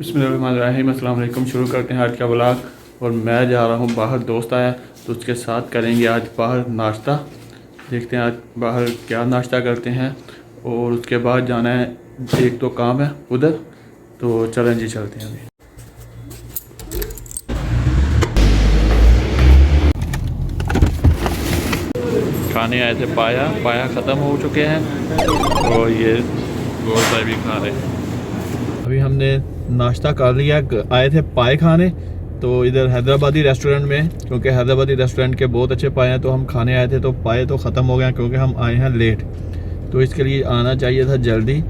बिस्मिल्लाहिर्रहमानिर्रहीम। अस्सलाम वालेकुम। शुरू करते हैं आज का व्लॉग। और मैं जा रहा हूँ बाहर, दोस्त आया तो उसके साथ करेंगे आज बाहर नाश्ता। देखते हैं आज बाहर क्या नाश्ता करते हैं और उसके बाद जाना है, एक तो काम है उधर, तो चलें जी चलते हैं अभी। खाने आए थे पाया ख़त्म हो चुके हैं और ये गोश्त भी खा रहे हैं। अभी हमने नाश्ता कर लिया, आए थे पाए खाने तो इधर हैदराबादी रेस्टोरेंट में, क्योंकि हैदराबादी रेस्टोरेंट के बहुत अच्छे पाए हैं तो हम खाने आए थे। तो पाए तो ख़त्म हो गए क्योंकि हम आए हैं लेट, तो इसके लिए आना चाहिए था जल्दी।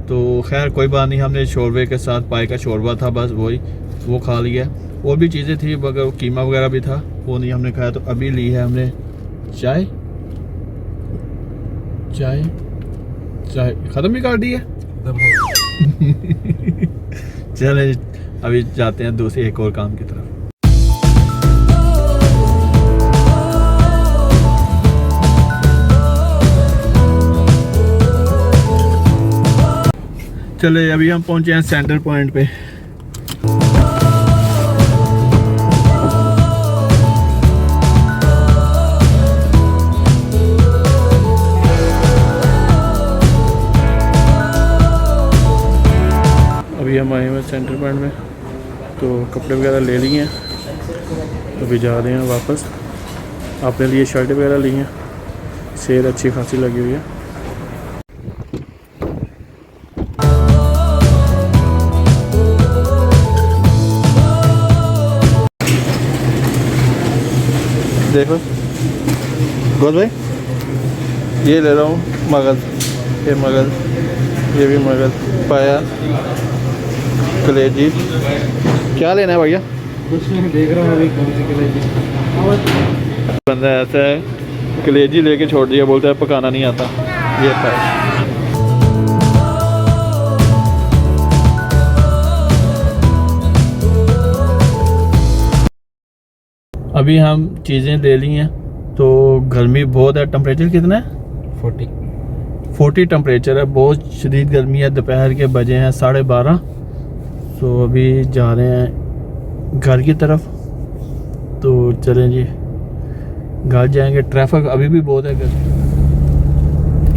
तो खैर कोई बात नहीं, हमने शोरबे के साथ पाए का शोरबा था बस वो खा लिया। और भी चीज़ें थी मगर कीमा वगैरह भी था, वो नहीं हमने खाया। तो अभी ली है हमने चाय ख़त्म भी कर दी है। चले अभी जाते हैं दूसरे एक और काम की तरफ। चले अभी हम पहुंचे हैं सेंटर पॉइंट पे। अभी हम आए हुए सेंटर पॉइंट में, तो कपड़े वगैरह ले लिए हैं, अभी जा रहे हैं वापस। आपने लिए शर्ट वगैरह ली हैं, सेल अच्छी खासी लगी हुई है। देखो गोद भाई, ये ले रहा हूँ मगल, ये मगल, ये भी मगल, पाया, कलेजी। क्या लेना है भैया? कुछ नहीं, देख रहा हूँ अभी कौन सी कलेजी। बंदा ऐसा है कलेजी लेके छोड़ दिया, बोलता है पकाना नहीं आता। ये पाया। अभी हम चीज़ें ले ली हैं, तो गर्मी बहुत है। टेम्परेचर कितना है? 40 टेम्परेचर है, बहुत शदीद गर्मी है। दोपहर के बजे हैं 12:30। तो अभी जा रहे हैं घर की तरफ, तो चलें जी घर जाएंगे। ट्रैफिक अभी भी बहुत है।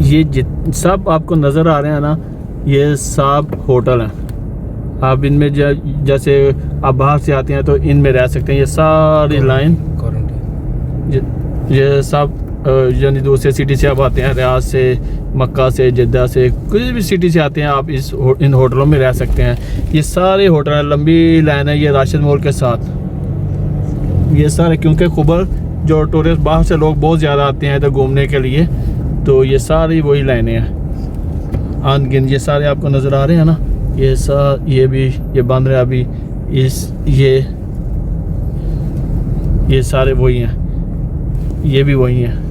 ये सब आपको नज़र आ रहे हैं ना, ये सब होटल हैं। आप इनमें जैसे आप बाहर से आते हैं तो इनमें रह सकते हैं। ये सारी लाइन ये सब यानी दूसरे सिटी से आप आते हैं, रियाद से, मक्का से, जद्दा से, किसी भी सिटी से आते हैं आप इन होटलों में रह सकते हैं। ये सारे होटल हैं, लंबी लाइन है ये राशिद मॉल के साथ। ये सारे क्योंकि खुबर जो टूरिस्ट बाहर से लोग बहुत ज़्यादा आते हैं इधर घूमने के लिए, तो ये सारी वही लाइनें हैं अनगिन। ये सारे आपको नज़र आ रहे हैं ना, ये भी ये बंद रहा अभी। ये सारे वही हैं, ये भी वही हैं।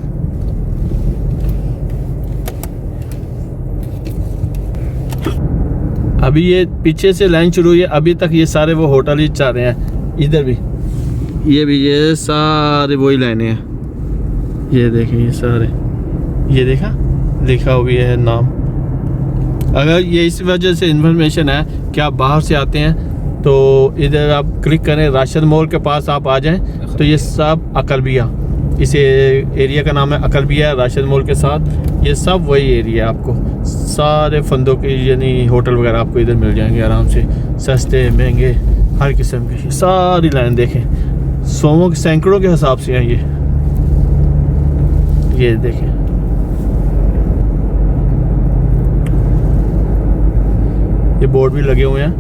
अभी ये पीछे से लाइन शुरू हुई है, अभी तक ये सारे वो होटल ही चल रहे हैं। इधर भी ये सारे वही लाइनें हैं। ये देखें ये सारे, ये देखा लिखा हुआ है नाम। अगर ये इस वजह से इन्फॉर्मेशन है कि आप बाहर से आते हैं तो इधर आप क्लिक करें, राशिद मॉल के पास आप आ जाएं तो ये सब अकलबिया, इस एरिया का नाम है अकलबिया, राशिद मॉल के साथ। ये सब वही एरिया है। आपको सारे फंदों के यानी होटल वगैरह आपको इधर मिल जाएंगे आराम से, सस्ते महंगे हर किस्म के। सारी लाइन देखें, सौों के सैकड़ों के हिसाब से हैं ये देखें। ये बोर्ड भी लगे हुए हैं।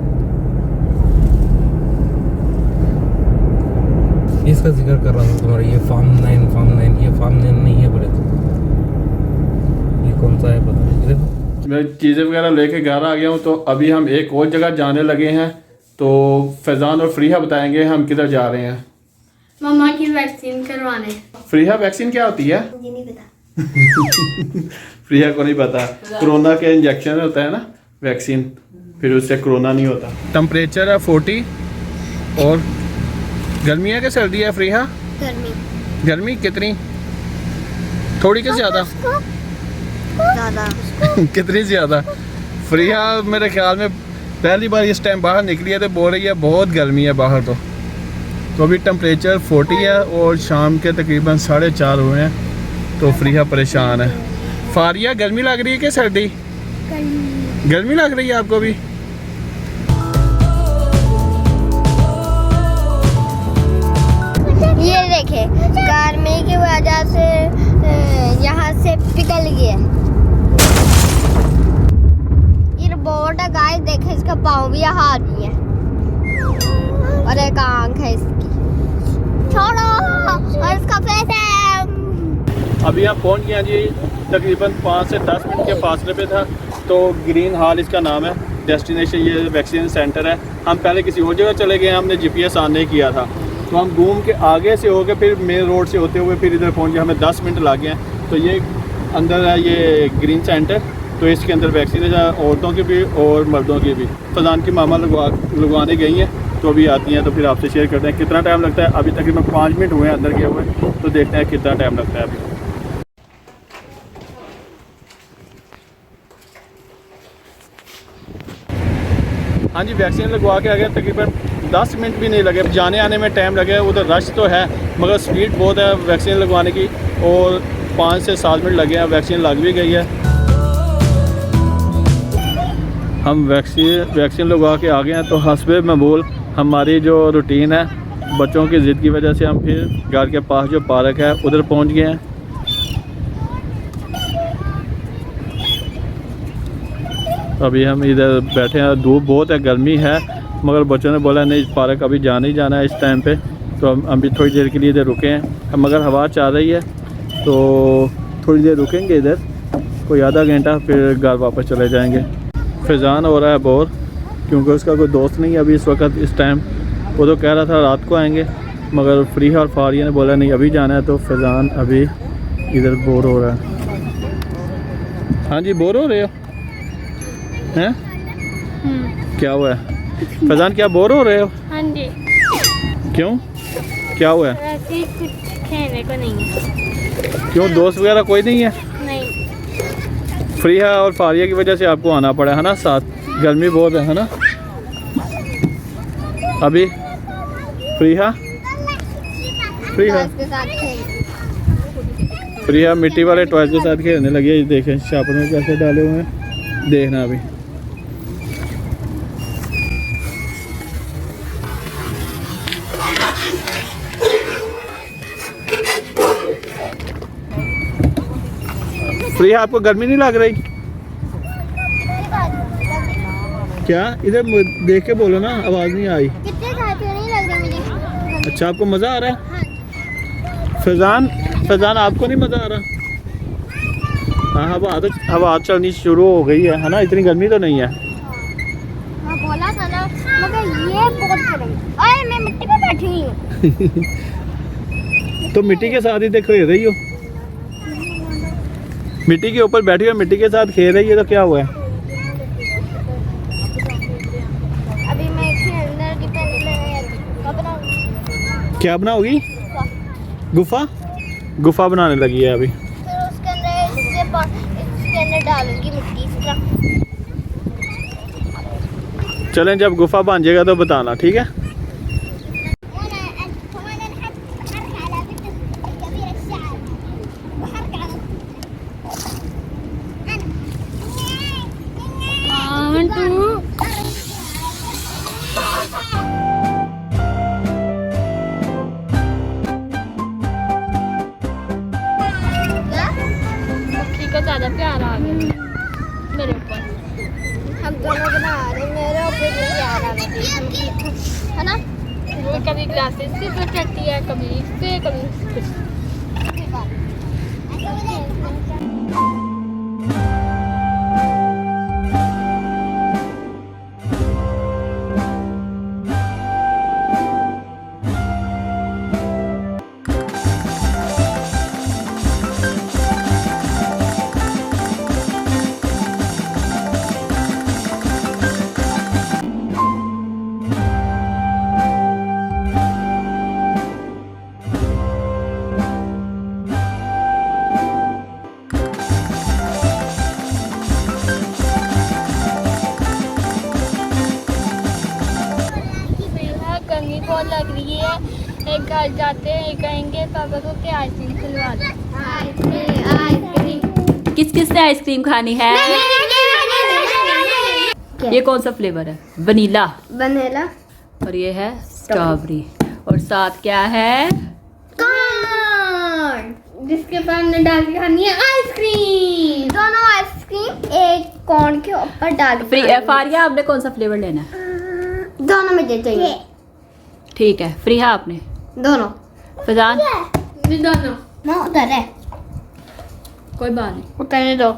इसका जिक्र कर रहा था तुम्हारा, ये फार्म 9, ये फार्म 9 नहीं है बोले तो। ये कौन सा है पता नहीं। देखो मैं चीज़ें वगैरह लेके घर आ गया हूँ, तो अभी हम एक और जगह जाने लगे हैं। तो फैज़ान और फ्रीहा बताएंगे हम किधर जा रहे हैं। मम्मा की वैक्सीन करवाने। फ्रीहा वैक्सीन क्या होती है? मुझे नहीं पता। फ्रीहा को नहीं पता। कोरोना के इंजेक्शन होता है ना वैक्सीन, फिर उससे कोरोना नहीं होता। टेम्परेचर है 40। और गर्मी है कि सर्दी है फ्रीहा? गर्मी कितनी? थोड़ी कि ज़्यादा? ज़्यादा। कितनी ज़्यादा? फ्रीहा मेरे ख्याल में पहली बार इस टाइम बाहर निकली है तो बोल रही है बहुत गर्मी है बाहर। तो अभी टेम्परेचर 40 है और शाम के तकरीबन 4:30 हुए हैं। तो फ्रीहा परेशान है। फारिया गर्मी लग रही है कि सर्दी? गर्मी लग रही है आपको भी? ये देखे गर्मी की वजह से यहाँ से पिघल गया। ये बोर्ड है गाइस, देखे इसका पाँव भी है, हाथ भी है और एक आंख है इसकी। छोड़ो, और इसका फेस है। अभी हम पहुंच गए हैं जी, तकरीबन 5 से 10 मिनट के फासले पे था। तो ग्रीन हॉल इसका नाम है, डेस्टिनेशन ये वैक्सीन सेंटर है। हम पहले किसी और जगह चले गए, हमने GPS ऑन नहीं किया था। तो हम घूम के आगे से होके फिर मेन रोड से होते हुए फिर इधर पहुंच गए। हमें 10 मिनट लग गए हैं। तो ये अंदर है ये ग्रीन सेंटर। तो इसके अंदर वैक्सीन है औरतों की भी और मर्दों की भी। फजान की मामा लगवाने गई हैं, तो अभी आती हैं तो फिर आपसे शेयर करते हैं कितना टाइम लगता है। अभी तकरीबन 5 मिनट हुए हैं अंदर गए हुए, तो देखते हैं कितना टाइम लगता है अभी। हाँ जी, वैक्सीन लगवा के आ गए। तकरीबन 10 मिनट भी नहीं लगे, जाने आने में टाइम लगे। उधर रश तो है मगर स्पीड बहुत है वैक्सीन लगवाने की, और 5 से 7 मिनट लगे हैं। वैक्सीन लग भी गई है। हम वैक्सीन लगवा के आ गए हैं। तो हस्बे मबूल हमारी जो रूटीन है, बच्चों की ज़िद की वजह से हम फिर घर के पास जो पार्क है उधर पहुंच गए हैं। अभी हम इधर बैठे हैं, धूप बहुत है, गर्मी है, मगर बच्चों ने बोला नहीं पार्क अभी जाना ही जाना है इस टाइम पे। तो हम अभी थोड़ी देर के लिए इधर रुके हैं। मगर हवा चल रही है तो थोड़ी देर रुकेंगे इधर, कोई आधा घंटा, फिर घर वापस चले जाएंगे। फैज़ान हो रहा है बोर, क्योंकि उसका कोई दोस्त नहीं है अभी इस वक्त इस टाइम। वो तो कह रहा था रात को आएंगे, मगर फ्रीहा और फारिया ने बोला नहीं अभी जाना है। तो फैज़ान अभी इधर बोर हो रहा है। हाँ जी, बोर हो रहे हो हैं? क्या हुआ है फैज़ान, क्या बोर हो रहे हो? हाँ जी। क्यों, क्या हुआ है? वैसे ही कुछ खेलने को नहीं है। क्यों, दोस्त वगैरह कोई नहीं है? नहीं। फ्रीहा और फारिया की वजह से आपको आना पड़ा है ना साथ। गर्मी बहुत है ना अभी? फ्रीहा इसके साथ खेल। फ्रीहा मिट्टी वाले टॉयज के साथ खेलने लगी है। ये देखें शापर में कैसे डाले हुए हैं, देखना अभी। फ्रीहा आपको गर्मी नहीं लग रही क्या? इधर देख के बोलो ना, आवाज़ नहीं आई। कितने खाते नहीं लग रही मुझे। अच्छा, आपको मज़ा आ रहा है? फैज़ान आपको नहीं मज़ा आ रहा? हाँ, हवा चलनी शुरू हो गई है ना, इतनी गर्मी तो नहीं है। हाँ बोला था ना, मगर ये बहुत गर्म। अरे मैं मिट्टी पे बैठी हुई हूँ। तो मिट्टी के साथ ही तो खेल रही हो, मिट्टी के ऊपर बैठी हो, मिट्टी के साथ खेल रही है, तो क्या हुआ है? अभी मैं अंदर की पहले क्या बनाओगी? गुफा बनाने लगी है अभी। फिर उसके अंदर इसके अंदर डालूंगी मिट्टी इस तरह। चलें, जब गुफा बन जाएगा तो बताना, ठीक है? पक्षी का ज़्यादा प्यार आ गया मेरे ऊपर। हम दोनों बना रहे, मेरे ऊपर भी प्यार आ गया है ना। वो कभी ग्लासेस से तो चढ़ती है, कभी इस पे, कभी उस पे। बहुत लग रही है। एक घर जाते हैं कहेंगे पापा को कि आइसक्रीम खिलवा दो। आइसक्रीम किस किस ने आइसक्रीम खानी है? ये कौन सा फ्लेवर है? वनीला। वनीला और ये है स्ट्रॉबेरी। और साथ क्या है? कॉर्न। जिसके ऊपर हमने डाल के खानी है आइसक्रीम। दोनों आइसक्रीम एक कॉर्न के ऊपर डाल के फ्री खानी है। फारिया, आपने कौन सा फ्लेवर लेना है? दोनों में दे चाहिए। ठीक है। फ्रीहा आपने? दोनों। फजान? भी दोनों ना उधर है, कोई बात नहीं। उतरने दो।